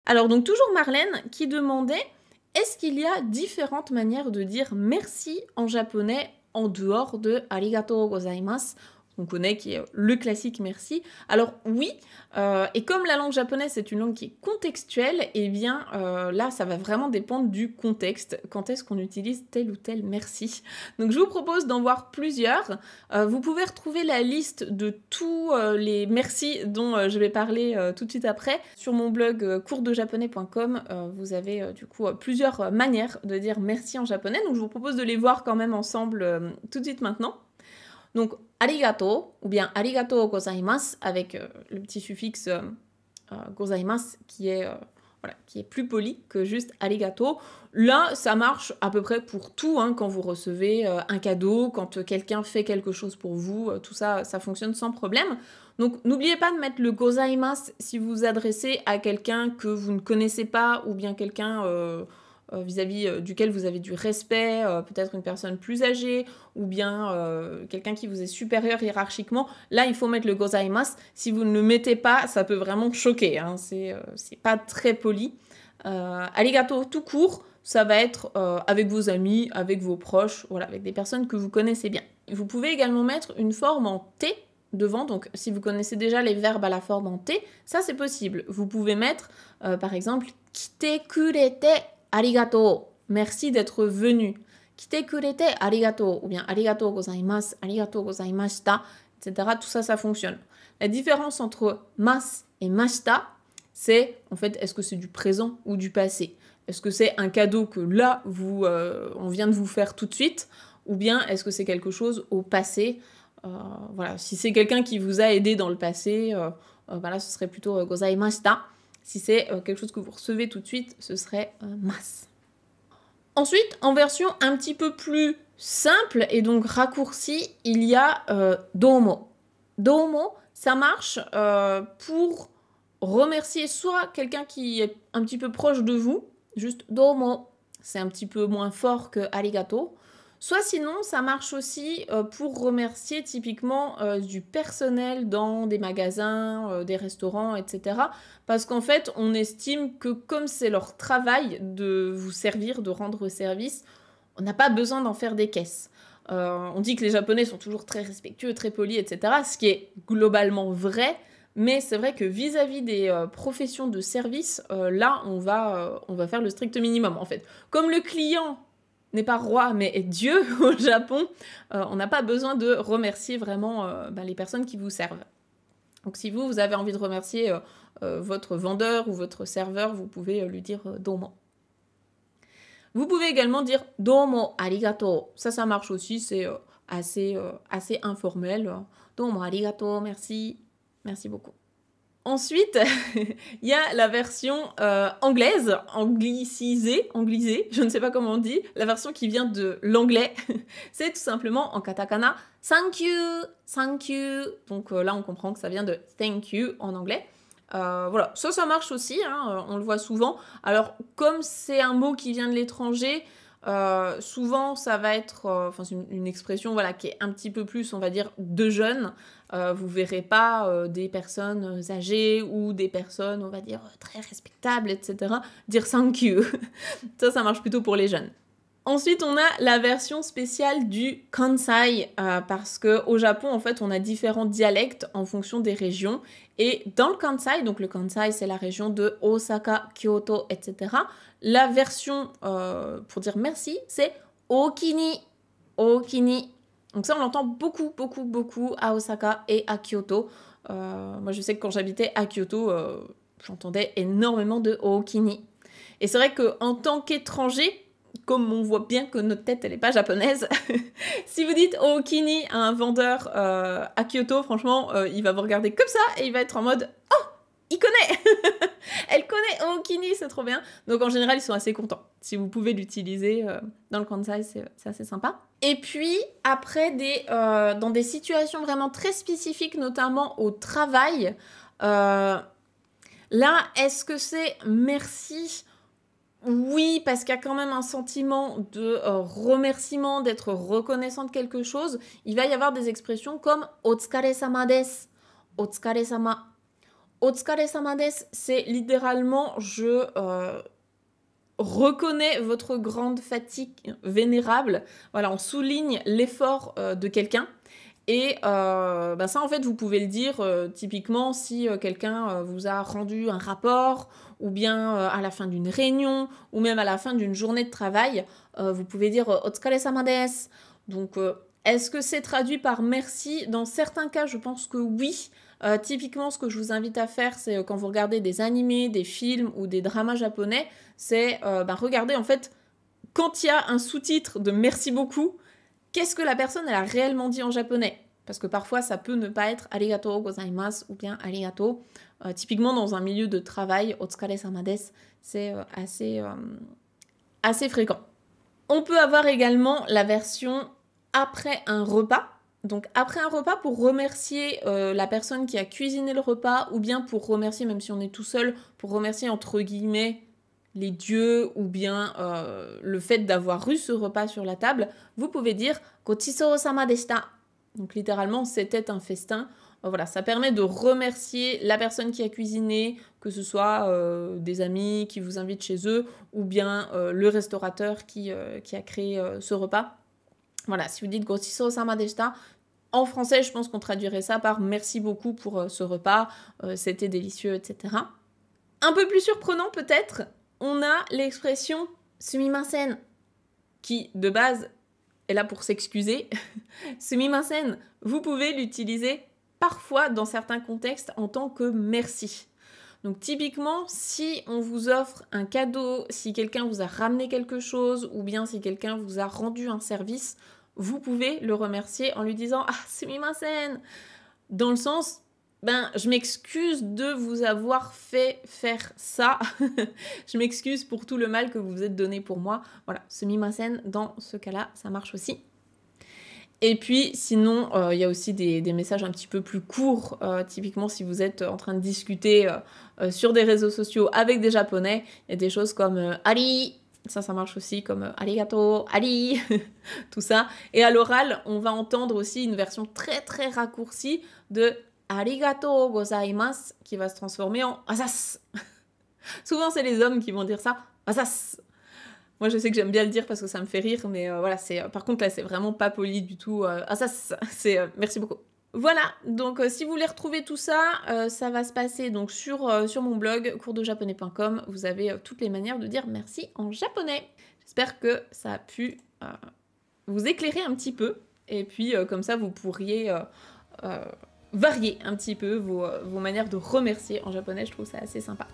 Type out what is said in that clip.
Alors donc toujours Marlène qui demandait: «Est-ce qu'il y a différentes manières de dire merci en japonais en dehors de arigatou gozaimasu?» On connaît qui est le classique merci. Alors oui, et comme la langue japonaise c'est une langue qui est contextuelle, et bien, là ça va vraiment dépendre du contexte. Quand est-ce qu'on utilise tel ou tel merci? Donc je vous propose d'en voir plusieurs. Vous pouvez retrouver la liste de tous les merci dont je vais parler tout de suite après sur mon blog coursdejaponais.com. Vous avez du coup plusieurs manières de dire merci en japonais, donc je vous propose de les voir quand même ensemble tout de suite maintenant. Donc arigato ou bien arigato gozaimasu avec le petit suffixe gozaimasu qui est plus poli que juste arigato. Là, ça marche à peu près pour tout, hein, quand vous recevez un cadeau, quand quelqu'un fait quelque chose pour vous, tout ça, ça fonctionne sans problème. Donc, n'oubliez pas de mettre le gozaimasu si vous vous adressez à quelqu'un que vous ne connaissez pas ou bien quelqu'un vis-à-vis duquel vous avez du respect, peut-être une personne plus âgée ou bien quelqu'un qui vous est supérieur hiérarchiquement. Là, il faut mettre le gozaimasu. Si vous ne le mettez pas, ça peut vraiment choquer, hein. C'est pas très poli. Arigato tout court, ça va être avec vos amis, avec vos proches, voilà, avec des personnes que vous connaissez bien. Vous pouvez également mettre une forme en T devant, donc si vous connaissez déjà les verbes à la forme en T, ça c'est possible. Vous pouvez mettre par exemple kite kurete arigato, merci d'être venu. Kite kurete arigato, ou bien arigato gozaimasu, arigato gozaimashita, etc. Tout ça, ça fonctionne. La différence entre mas et mashita, c'est en fait, est-ce que c'est du présent ou du passé? Est-ce que c'est un cadeau que là, on vient de vous faire tout de suite? Ou bien est-ce que c'est quelque chose au passé? Voilà, si c'est quelqu'un qui vous a aidé dans le passé, voilà, ce serait plutôt gozaimashita. Si c'est quelque chose que vous recevez tout de suite, ce serait mas. Ensuite, en version un petit peu plus simple et donc raccourcie, il y a domo. Domo, ça marche pour remercier soit quelqu'un qui est un petit peu proche de vous, juste domo, c'est un petit peu moins fort que arigato. Soit sinon, ça marche aussi pour remercier typiquement du personnel dans des magasins, des restaurants, etc. Parce qu'en fait, on estime que comme c'est leur travail de vous servir, de rendre service, on n'a pas besoin d'en faire des caisses. On dit que les Japonais sont toujours très respectueux, très polis, etc. Ce qui est globalement vrai, mais c'est vrai que vis-à-vis des professions de service, là, on va faire le strict minimum, en fait. Comme le client n'est pas roi, mais est Dieu au Japon, on n'a pas besoin de remercier vraiment les personnes qui vous servent. Donc si vous avez envie de remercier votre vendeur ou votre serveur, vous pouvez lui dire domo. Vous pouvez également dire domo arigato. Ça marche aussi, c'est assez informel. Domo arigato, merci, merci beaucoup. Ensuite, il y a la version anglaise, anglisée, je ne sais pas comment on dit, la version qui vient de l'anglais. C'est tout simplement en katakana thank you, thank you. Donc là, on comprend que ça vient de thank you en anglais. Voilà, ça marche aussi, hein, on le voit souvent. Alors, comme c'est un mot qui vient de l'étranger, souvent ça va être c'est une expression voilà, qui est un petit peu plus, on va dire, de jeunes. Vous verrez pas des personnes âgées ou des personnes, on va dire, très respectables, etc. dire thank you. Ça marche plutôt pour les jeunes. Ensuite, on a la version spéciale du Kansai, parce qu'au Japon, en fait, on a différents dialectes en fonction des régions. Et dans le Kansai, donc le Kansai, c'est la région de Osaka, Kyoto, etc. La version pour dire merci, c'est Okini. Okini. Donc ça, on l'entend beaucoup, beaucoup, beaucoup à Osaka et à Kyoto. Moi, je sais que quand j'habitais à Kyoto, j'entendais énormément de Okini. Et c'est vrai qu'en tant qu'étranger, comme on voit bien que notre tête, elle n'est pas japonaise, si vous dites Okini à un vendeur à Kyoto, franchement, il va vous regarder comme ça et il va être en mode « Oh, il connaît Elle connaît Okini, c'est trop bien !» Donc en général, ils sont assez contents. Si vous pouvez l'utiliser dans le Kansai, c'est assez sympa. Et puis, après, dans des situations vraiment très spécifiques, notamment au travail, là, est-ce que c'est « merci » Oui, parce qu'il y a quand même un sentiment de remerciement, d'être reconnaissant de quelque chose. Il va y avoir des expressions comme Otsukare-sama desu. Otsukare-sama. Otsukare-sama desu, c'est littéralement je reconnais votre grande fatigue vénérable. Voilà, on souligne l'effort de quelqu'un. Et bah ça, en fait, vous pouvez le dire typiquement si quelqu'un vous a rendu un rapport, ou bien à la fin d'une réunion, ou même à la fin d'une journée de travail, vous pouvez dire Otsukare-sama desu. Donc, est-ce que c'est traduit par merci? Dans certains cas, je pense que oui. Typiquement, ce que je vous invite à faire, c'est quand vous regardez des animés, des films ou des dramas japonais, c'est regarder en fait, quand il y a un sous-titre de merci beaucoup, qu'est-ce que la personne elle a réellement dit en japonais? Parce que parfois ça peut ne pas être arigatou gozaimasu ou bien arigato. Typiquement dans un milieu de travail, otsukare-sama desu, c'est assez fréquent. On peut avoir également la version après un repas. Donc après un repas pour remercier la personne qui a cuisiné le repas, ou bien pour remercier, même si on est tout seul, pour remercier entre guillemets les dieux, ou bien le fait d'avoir eu ce repas sur la table, vous pouvez dire Gochisousama deshita. Donc littéralement, c'était un festin. Voilà, ça permet de remercier la personne qui a cuisiné, que ce soit des amis qui vous invitent chez eux, ou bien le restaurateur qui a créé ce repas. Voilà, si vous dites Gochisousama deshita, en français, je pense qu'on traduirait ça par merci beaucoup pour ce repas, c'était délicieux, etc. Un peu plus surprenant peut-être, on a l'expression sumimasen, qui de base est là pour s'excuser. Sumimasen, vous pouvez l'utiliser parfois dans certains contextes en tant que merci. Donc typiquement, si on vous offre un cadeau, si quelqu'un vous a ramené quelque chose, ou bien si quelqu'un vous a rendu un service, vous pouvez le remercier en lui disant « Ah, sumimasen !» dans le sens je m'excuse de vous avoir fait faire ça. Je m'excuse pour tout le mal que vous vous êtes donné pour moi. Voilà, sumimasen, dans ce cas-là, ça marche aussi. Et puis, sinon, il y a aussi des messages un petit peu plus courts. Typiquement, si vous êtes en train de discuter sur des réseaux sociaux avec des Japonais, il y a des choses comme Ari, ça marche aussi comme arigato, Ari, tout ça. Et à l'oral, on va entendre aussi une version très très raccourcie de arigato gozaimasu qui va se transformer en asas. Souvent, c'est les hommes qui vont dire ça, asas. Moi, je sais que j'aime bien le dire parce que ça me fait rire, mais voilà, par contre, là, c'est vraiment pas poli du tout. Asas, c'est merci beaucoup. Voilà, donc si vous voulez retrouver tout ça, ça va se passer donc sur mon blog coursdejaponais.com. Vous avez toutes les manières de dire merci en japonais. J'espère que ça a pu vous éclairer un petit peu. Et puis comme ça, vous pourriez varier un petit peu vos manières de remercier en japonais. Je trouve ça assez sympa.